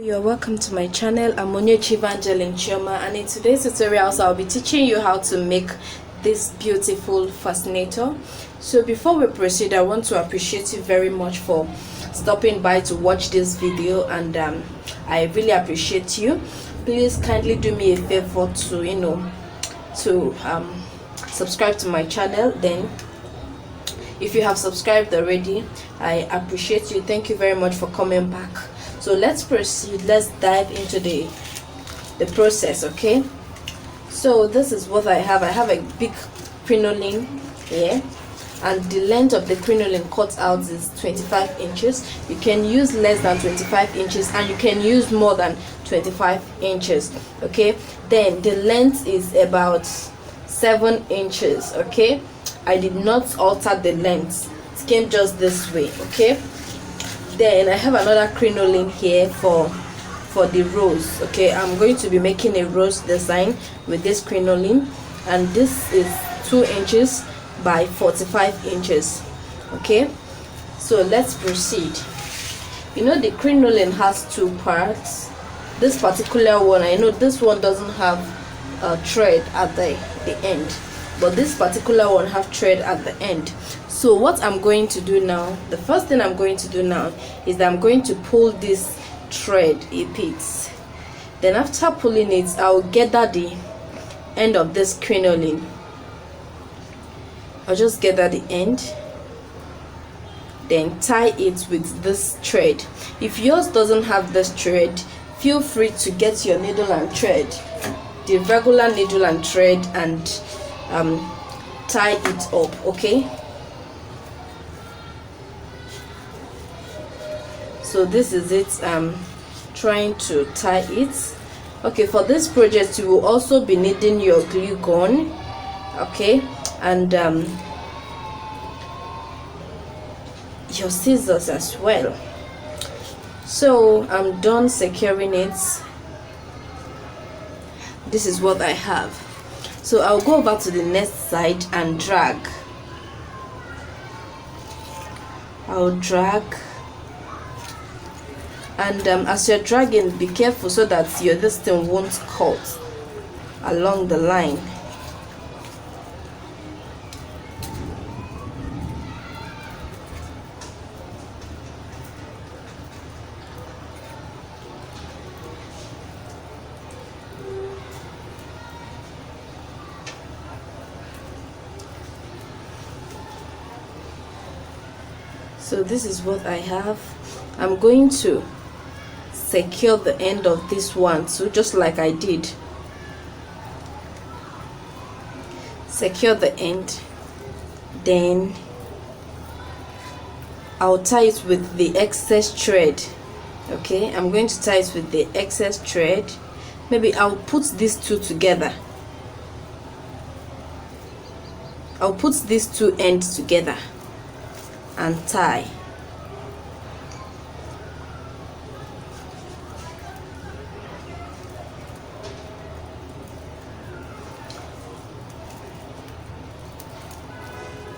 You're welcome to my channel. I'm Onyechi Evangeline Chioma, and in today's tutorials I'll be teaching you how to make this beautiful fascinator. So before we proceed, I want to appreciate you very much for stopping by to watch this video, and I really appreciate you. Please kindly do me a favor to subscribe to my channel. Then if you have subscribed already, I appreciate you. Thank you very much for coming back. So let's proceed. Let's dive into the process. Okay, so this is what I have. I have a big crinoline here, and the length of the crinoline cut out is 25 inches. You can use less than 25 inches, and you can use more than 25 inches. Okay, then the length is about 7 inches. Okay, I did not alter the length, it came just this way. Okay, then I have another crinoline here for the rose. Okay, I'm going to be making a rose design with this crinoline, and this is 2 inches by 45 inches. Okay, so let's proceed. You know, the crinoline has two parts. This particular one, I know this one doesn't have a thread at the end, but this particular one have thread at the end. So what I'm going to do now, the first thing I'm going to do now is that I'm going to pull this thread a bit. Then after pulling it, I'll gather the end of this crinoline. I'll just gather the end, then tie it with this thread. If yours doesn't have this thread, feel free to get your needle and thread, the regular needle and thread, and tie it up. Okay, so this is it. I'm trying to tie it. Okay, for this project you will also be needing your glue gun, okay, and your scissors as well. So I'm done securing it. This is what I have. So I'll go over to the next side and drag. I'll drag, and as you're dragging, be careful so that this thing won't cut along the line. So this is what I have. I'm going to secure the end of this one, so just like I did, secure the end, then I'll tie it with the excess thread. Okay, I'm going to tie it with the excess thread. Maybe I'll put these two together. I'll put these two ends together and tie.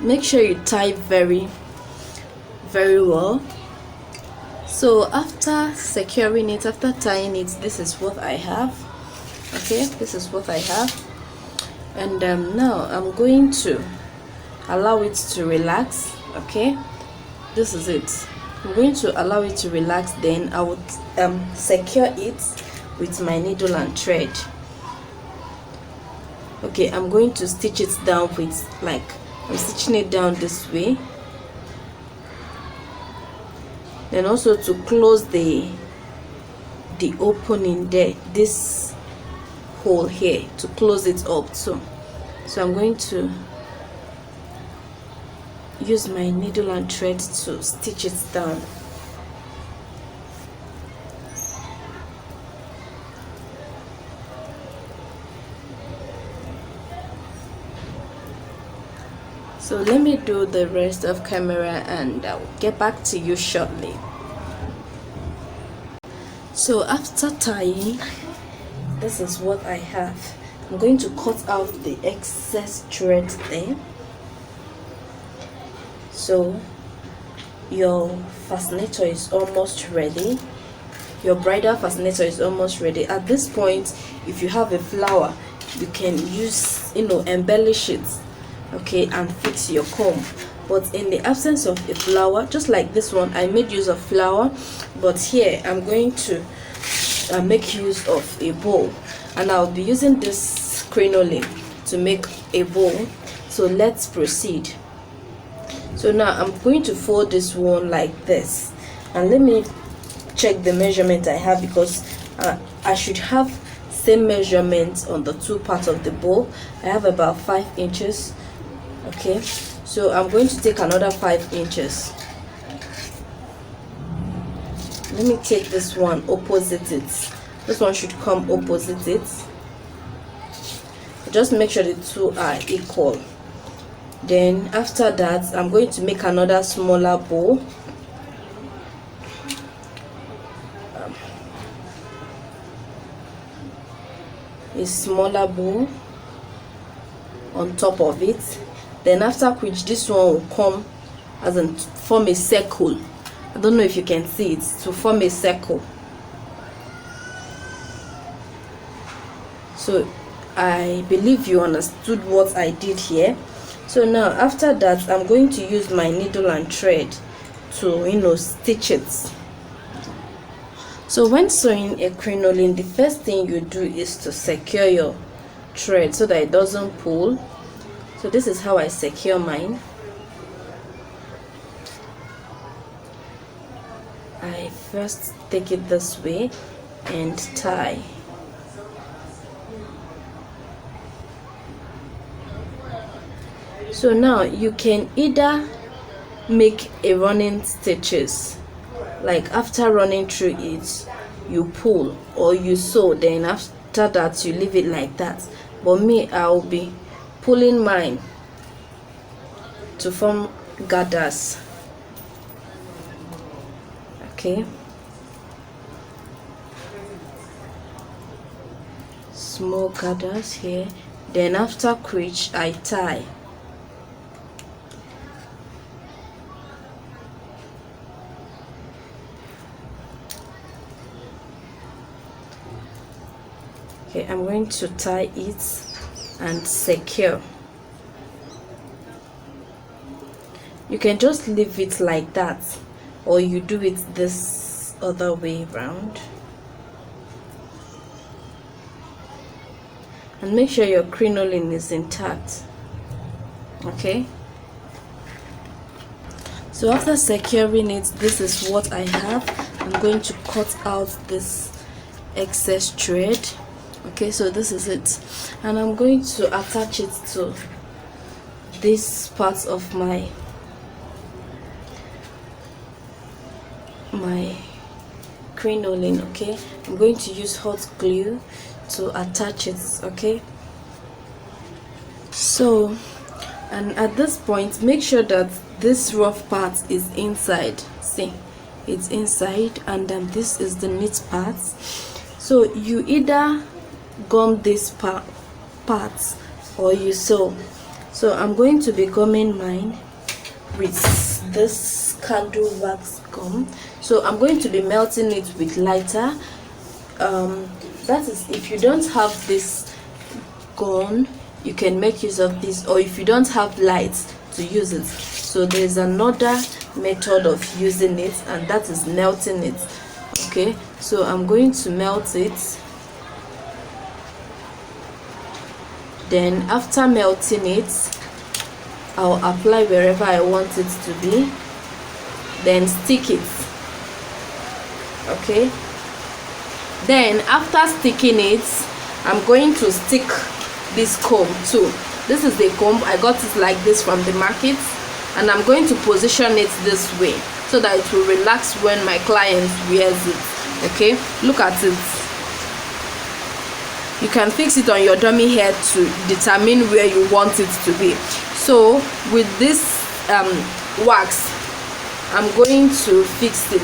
Make sure you tie very well. So after securing it, after tying it, this is what I have. Okay, this is what I have, and now I'm going to allow it to relax. Okay, this is it. I'm going to allow it to relax, then I would secure it with my needle and thread. Okay, I'm going to stitch it down with, like, I'm stitching it down this way, then also to close the opening there, this hole here, to close it up. So I'm going to use my needle and thread to stitch it down. So let me do the rest of camera, and I'll get back to you shortly. So after tying, this is what I have. I'm going to cut out the excess thread there. So your fascinator is almost ready. your bridal fascinator is almost ready. At this point, if you have a flower, you can use, embellish it, okay, and fix your comb. But in the absence of a flower, just like this one, I made use of flower, but here I'm going to make use of a bow, and I'll be using this crinoline to make a bow. So let's proceed. So now I'm going to fold this one like this, and let me check the measurement I have, because I should have same measurement on the two parts of the bow. I have about 5 inches, okay, so I'm going to take another 5 inches. Let me take this one opposite it. This one should come opposite it. Just make sure the two are equal. Then after that, I'm going to make another smaller bow. A smaller bow on top of it. Then after which, this one will come as in form a circle. I don't know if you can see it, to form a circle. So I believe you understood what I did here. So now after that, I'm going to use my needle and thread to stitch it. So when sewing a crinoline, the first thing you do is to secure your thread so that it doesn't pull. So this is how I secure mine. I first take it this way and tie. So now you can either make a running stitches, like after running through it you pull, or you sew, then after that you leave it like that. But me, I'll be pulling mine to form gathers, okay, small gathers here. Then after which I tie. Okay, I'm going to tie it and secure. You can just leave it like that, or you do it this other way around. And make sure your crinoline is intact, okay. So after securing it, this is what I have. I'm going to cut out this excess thread. Okay, so this is it, and I'm going to attach it to this part of my crinoline. Okay, I'm going to use hot glue to attach it, okay. So, and at this point, make sure that this rough part is inside. See, it's inside, and then this is the neat part. So you either gum this part or you sew. So I'm going to be gumming mine with this candle wax gum. So I'm going to be melting it with lighter. That is, if you don't have this gum, you can make use of this, or if you don't have lights to use it. So there's another method of using it, and that is melting it. Okay, so I'm going to melt it. Then after melting it, I'll apply wherever I want it to be, then stick it, okay. Then after sticking it, I'm going to stick this comb too. This is the comb, I got it like this from the market, and I'm going to position it this way so that it will relax when my client wears it, okay. Look at it. You can fix it on your dummy hair to determine where you want it to be. So with this wax, I'm going to fix it.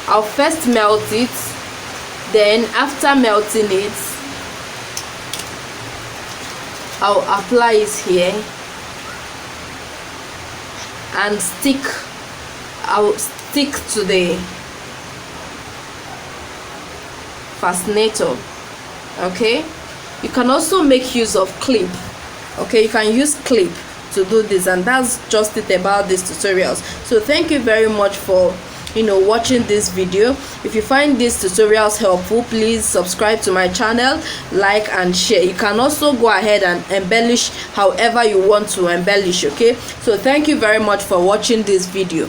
I'll first melt it, then after melting it, I'll apply it here and I'll stick to the fascinator. Okay, you can also make use of clip. Okay, you can use clip to do this, and that's just it about these tutorials. So thank you very much for watching this video. If you find these tutorials helpful, please subscribe to my channel, like and share. You can also go ahead and embellish however you want to embellish. Okay, so thank you very much for watching this video.